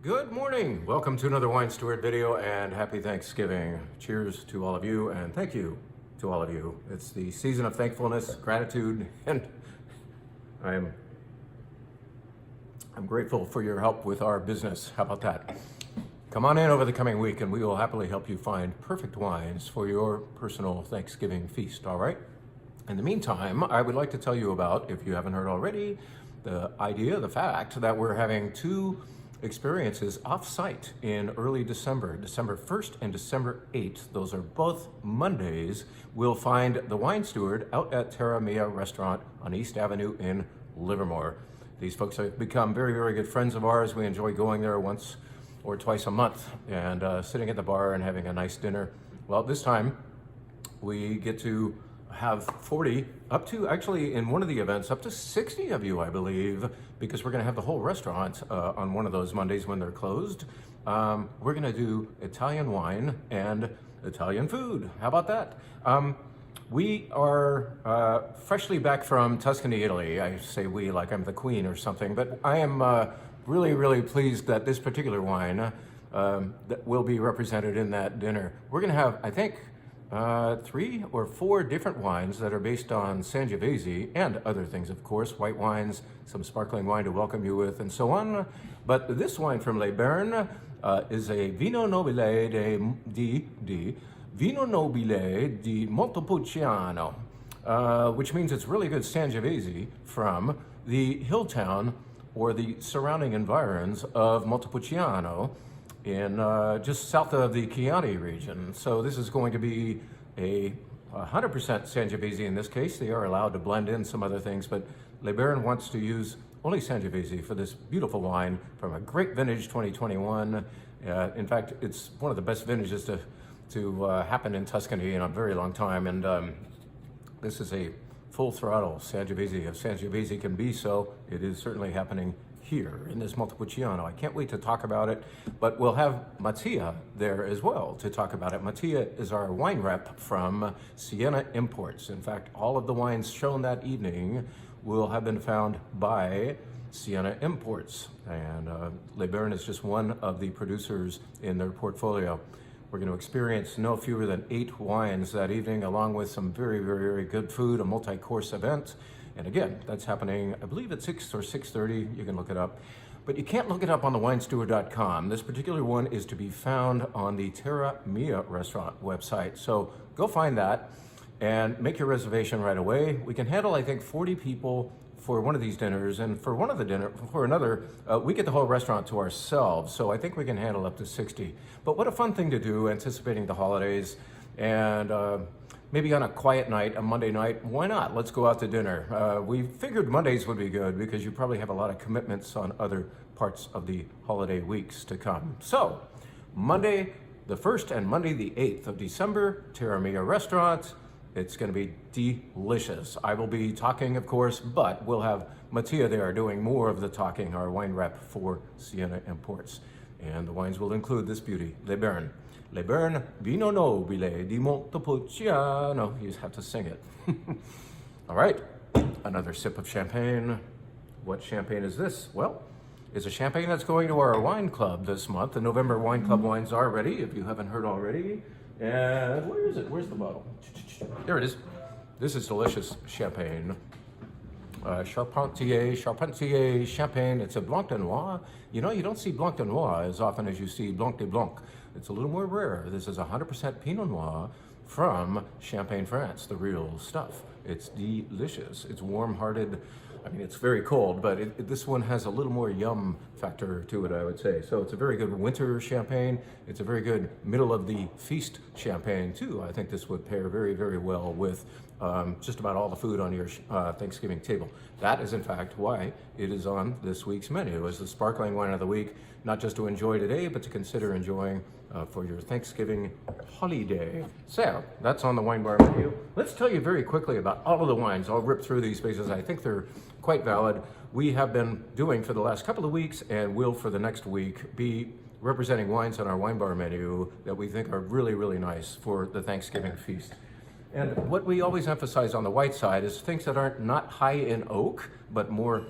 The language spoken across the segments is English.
Good morning. Welcome to another Wine Steward video and happy Thanksgiving. Cheers to all of you and thank you to all of you. It's the season of thankfulness, gratitude, and I'm grateful for your help with our business. How about that? Come on in over the coming week and we will happily help you find perfect wines for your personal Thanksgiving feast, all right? In the meantime, I would like to tell you about, if you haven't heard already, the fact that we're having two experiences off-site in early December, December 1st and December 8th. Those are both Mondays. We'll find the Wine Steward out at Terra Mia Restaurant on East Avenue in Livermore. These folks have become very, very good friends of ours. We enjoy going there once or twice a month and sitting at the bar and having a nice dinner. Well, this time we get to have 40, up to actually in one of the events, up to 60 of you, I believe, because we're going to have the whole restaurant on one of those Mondays when they're closed. We're going to do Italian wine and Italian food. How about that? We are freshly back from Tuscany, Italy. I say we like I'm the queen or something, but I am really, really pleased that this particular wine that will be represented in that dinner. We're going to have, I think, 3 or 4 different wines that are based on Sangiovese and other things, of course, white wines, some sparkling wine to welcome you with, and so on. But this wine from Le Bern is a Vino Nobile Vino Nobile di Montepulciano, which means it's really good Sangiovese from the hill town or the surrounding environs of Montepulciano in just south of the Chianti region. So this is going to be a 100% Sangiovese in this case. They are allowed to blend in some other things, but Le Baron wants to use only Sangiovese for this beautiful wine from a great vintage 2021. In fact, it's one of the best vintages to happen in Tuscany in a very long time. And this is a full throttle Sangiovese. If Sangiovese can be so, it is certainly happening here in this Montepulciano. I can't wait to talk about it, but we'll have Mattia there as well to talk about it. Mattia is our wine rep from Siena Imports. In fact, all of the wines shown that evening will have been found by Siena Imports, and Le Baron is just one of the producers in their portfolio. We're going to experience no fewer than 8 wines that evening, along with some very, very, very good food, a multi-course event. And again, that's happening, I believe at 6 or 6:30, you can look it up. But you can't look it up on the winesteward.com. This particular one is to be found on the Terra Mia restaurant website. So go find that and make your reservation right away. We can handle, I think, 40 people for one of these dinners, and for another, we get the whole restaurant to ourselves. So I think we can handle up to 60. But what a fun thing to do, anticipating the holidays. And maybe on a quiet night, a Monday night, why not? Let's go out to dinner. We figured Mondays would be good because you probably have a lot of commitments on other parts of the holiday weeks to come. So, Monday the 1st and Monday the 8th of December, Terra Mia Restaurant. It's going to be delicious. I will be talking, of course, but we'll have Mattia there doing more of the talking, our wine rep for Siena Imports. And the wines will include this beauty, Le Baron. Le Baron Vino Nobile di Montepulciano. You just have to sing it. All right, another sip of champagne. What champagne is this? Well, it's a champagne that's going to our wine club this month. The November wine club wines are ready, if you haven't heard already. And where is it? Where's the bottle? There it is. This is delicious champagne. Charpentier champagne. It's a Blanc de Noir. You know, you don't see Blanc de Noir as often as you see Blanc de Blanc. It's a little more rare. This is 100% Pinot Noir from Champagne, France, the real stuff. It's delicious. It's warm-hearted. I mean, it's very cold, but this one has a little more yum factor to it, I would say. So it's a very good winter champagne. It's a very good middle of the feast champagne too. I think this would pair very, very well with just about all the food on your Thanksgiving table. That is in fact why it is on this week's menu as the sparkling wine of the week, not just to enjoy today, but to consider enjoying for your Thanksgiving holiday. So that's on the wine bar menu. Let's tell you very quickly about all of the wines. I'll rip through these because I think they're quite valid. We have been doing for the last couple of weeks and will for the next week be representing wines on our wine bar menu that we think are really, really nice for the Thanksgiving feast. And what we always emphasize on the white side is things that aren't not high in oak, but more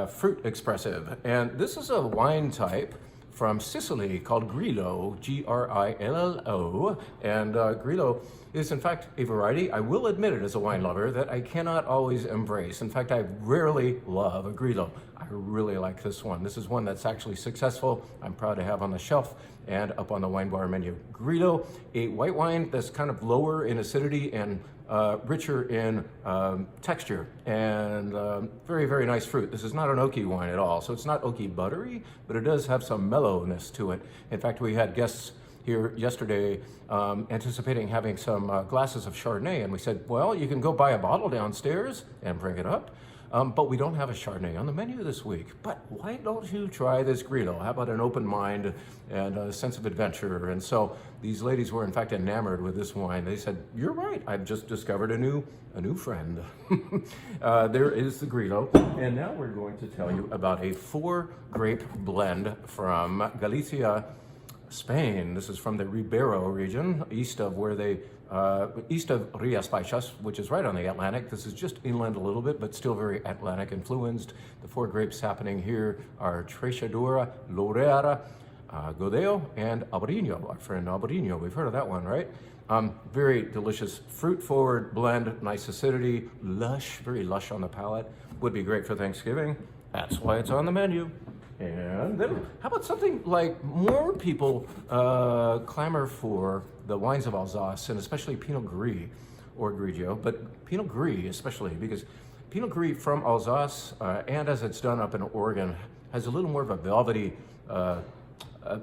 fruit expressive. And this is a wine type from Sicily called Grillo, Grillo. And Grillo is in fact a variety, I will admit it as a wine lover, that I cannot always embrace. In fact, I rarely love a Grillo. I really like this one. This is one that's actually successful. I'm proud to have on the shelf and up on the wine bar menu. Grillo, a white wine that's kind of lower in acidity and richer in texture, and very, very nice fruit. This is not an oaky wine at all, so it's not oaky buttery, but it does have some mellowness to it. In fact, we had guests here yesterday anticipating having some glasses of Chardonnay, and we said, well, you can go buy a bottle downstairs and bring it up. But we don't have a Chardonnay on the menu this week. But why don't you try this Grillo? How about an open mind and a sense of adventure? And so these ladies were in fact enamored with this wine. They said, you're right, I've just discovered a new friend. There is the Grillo. And now we're going to tell you about a 4-grape blend from Galicia, Spain. This is from the Ribeiro region, east of Rías Baixas, which is right on the Atlantic. This is just inland a little bit, but still very Atlantic influenced. The 4 grapes happening here are Treixadura, Loureira, Godello, and Albariño, our friend Albariño. We've heard of that one, right? Very delicious, fruit-forward blend, nice acidity, lush, very lush on the palate. Would be great for Thanksgiving. That's why it's on the menu. And then, how about something like more people clamor for the wines of Alsace, and especially Pinot Gris or Grigio, but Pinot Gris especially, because Pinot Gris from Alsace, and as it's done up in Oregon, has a little more of a velvety, a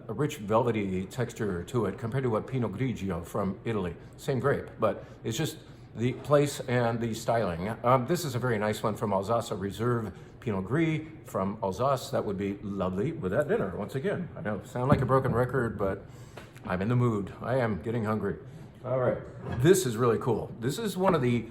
rich velvety texture to it compared to what Pinot Grigio from Italy. Same grape, but it's just the place and the styling. This is a very nice one from Alsace, a Reserve Pinot Gris from Alsace. That would be lovely with that dinner. Once again, I know, sound like a broken record, but I'm in the mood. I am getting hungry. All right, this is really cool. This is one of the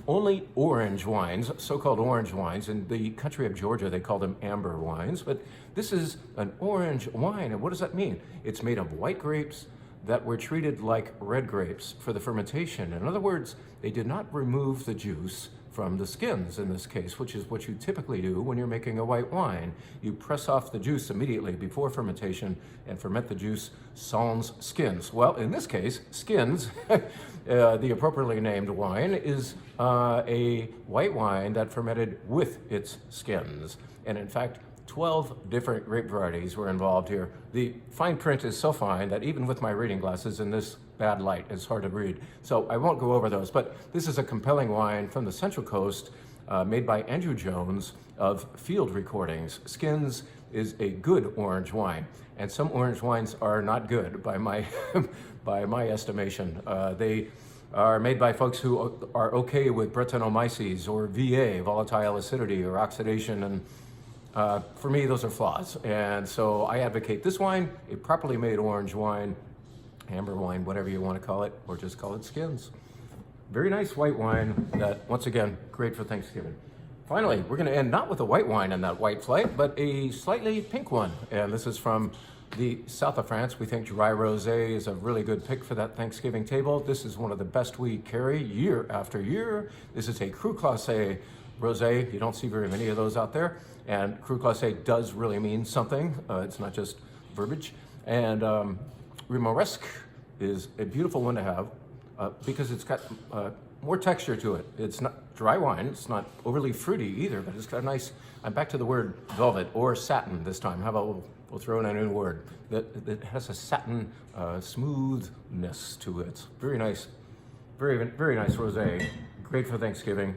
only orange wines, so-called orange wines. In the country of Georgia, they call them amber wines, but this is an orange wine. And what does that mean? It's made of white grapes that were treated like red grapes for the fermentation. In other words, they did not remove the juice from the skins in this case, which is what you typically do when you're making a white wine. You press off the juice immediately before fermentation and ferment the juice sans skins. Well, in this case, skins, the appropriately named wine, is a white wine that fermented with its skins. And in fact, 12 different grape varieties were involved here. The fine print is so fine that even with my reading glasses in this bad light, it's hard to read. So I won't go over those, but this is a compelling wine from the Central Coast, made by Andrew Jones of Field Recordings. Skins is a good orange wine, and some orange wines are not good by my, by my estimation. They are made by folks who are okay with Brettanomyces or VA, volatile acidity or oxidation, and for me, those are flaws. And so I advocate this wine, a properly made orange wine, amber wine, whatever you want to call it, or just call it skins. Very nice white wine that, once again, great for Thanksgiving. Finally, we're going to end not with a white wine in that white flight, but a slightly pink one. And this is from the south of France. We think dry rosé is a really good pick for that Thanksgiving table. This is one of the best we carry year after year. This is a Cru Classé rosé. You don't see very many of those out there. And Cru Classé does really mean something. It's not just verbiage. And Rimoresque is a beautiful one to have because it's got more texture to it. It's not dry wine. It's not overly fruity either, but it's got a nice, I'm back to the word velvet or satin this time. How about we'll throw in a new word that has a satin smoothness to it. Very nice, very, very nice rosé. Great for Thanksgiving.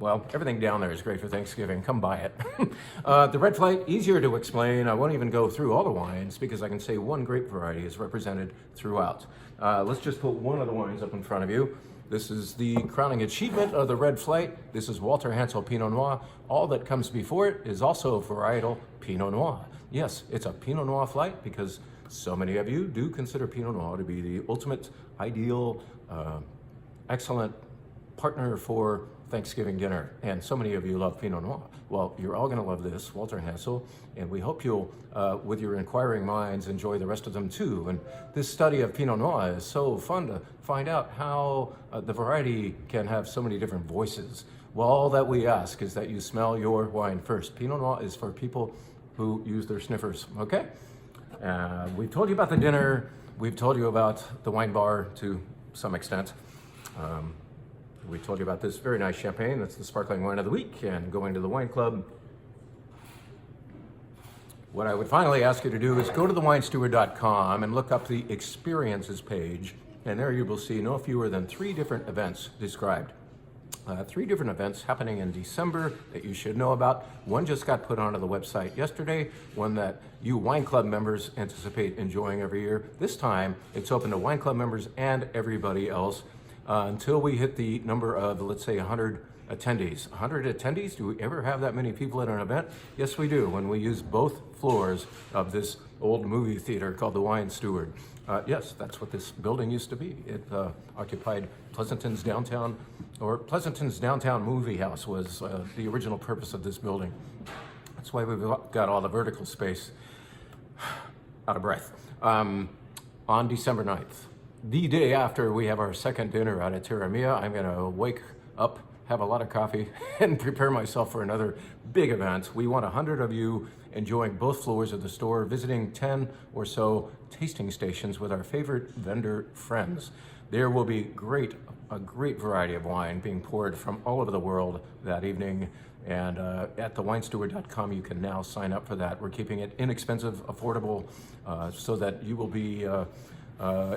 Well, everything down there is great for Thanksgiving. Come buy it. The red flight, easier to explain. I won't even go through all the wines because I can say one grape variety is represented throughout. Let's just put one of the wines up in front of you. This is the crowning achievement of the red flight. This is Walter Hansel Pinot Noir. All that comes before it is also varietal Pinot Noir. Yes, it's a Pinot Noir flight because so many of you do consider Pinot Noir to be the ultimate, ideal, excellent partner for Thanksgiving dinner, and so many of you love Pinot Noir. Well, you're all going to love this, Walter Hansel, and we hope you'll, with your inquiring minds, enjoy the rest of them too. And this study of Pinot Noir is so fun to find out how the variety can have so many different voices. Well, all that we ask is that you smell your wine first. Pinot Noir is for people who use their sniffers, okay? We've told you about the dinner. We've told you about the wine bar to some extent. We told you about this very nice champagne. That's the sparkling wine of the week, and going to the wine club. What I would finally ask you to do is go to thewinesteward.com and look up the experiences page, and there you will see no fewer than 3 different events described. 3 different events happening in December that you should know about. One just got put onto the website yesterday, one that you wine club members anticipate enjoying every year. This time, it's open to wine club members and everybody else until we hit the number of, let's say, 100 attendees. 100 attendees? Do we ever have that many people at an event? Yes, we do, when we use both floors of this old movie theater called the Wine Steward. Yes, that's what this building used to be. It occupied Pleasanton's downtown movie house was the original purpose of this building. That's why we've got all the vertical space. Out of breath. On December 9th, the day after we have our second dinner out at Terra Mia, I'm gonna wake up, have a lot of coffee, and prepare myself for another big event. We want 100 of you enjoying both floors of the store, visiting 10 or so tasting stations with our favorite vendor friends. There will be a great variety of wine being poured from all over the world that evening. And at thewinesteward.com, you can now sign up for that. We're keeping it inexpensive, affordable, so that you will be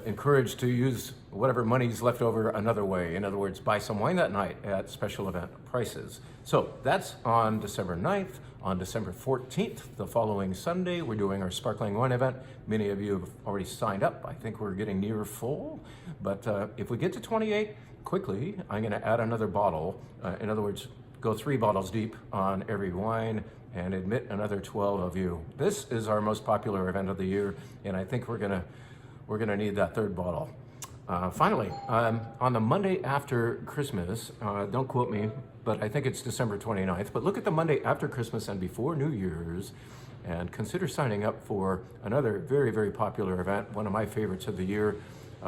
encouraged to use whatever money's left over another way. In other words, buy some wine that night at special event prices. So that's on December 9th. On December 14th, the following Sunday, we're doing our sparkling wine event. Many of you have already signed up. I think we're getting near full. But if we get to 28 quickly, I'm going to add another bottle. In other words, go 3 bottles deep on every wine and admit another 12 of you. This is our most popular event of the year, and I think we're gonna need that 3rd bottle. Finally, on the Monday after Christmas, don't quote me, but I think it's December 29th, but look at the Monday after Christmas and before New Year's and consider signing up for another very, very popular event, one of my favorites of the year,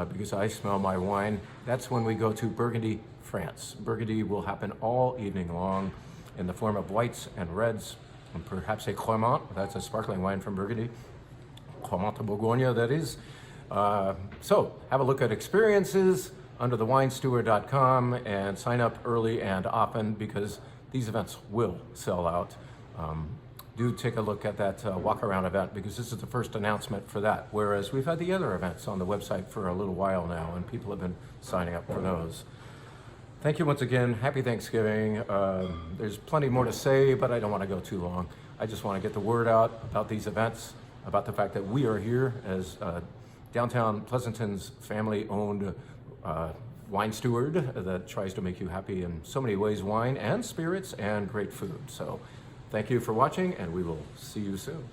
because I smell my wine. That's when we go to Burgundy, France. Burgundy will happen all evening long in the form of whites and reds, and perhaps a Cremant, that's a sparkling wine from Burgundy. Cremant de Bourgogne, that is. So have a look at experiences under thewinesteward.com and sign up early and often because these events will sell out. Do take a look at that WalkAround event because this is the first announcement for that, whereas we've had the other events on the website for a little while now and people have been signing up for those. Thank you once again. Happy Thanksgiving. There's plenty more to say, but I don't want to go too long. I just want to get the word out about these events, about the fact that we are here as downtown Pleasanton's family-owned wine steward that tries to make you happy in so many ways, wine and spirits and great food. So thank you for watching, and we will see you soon.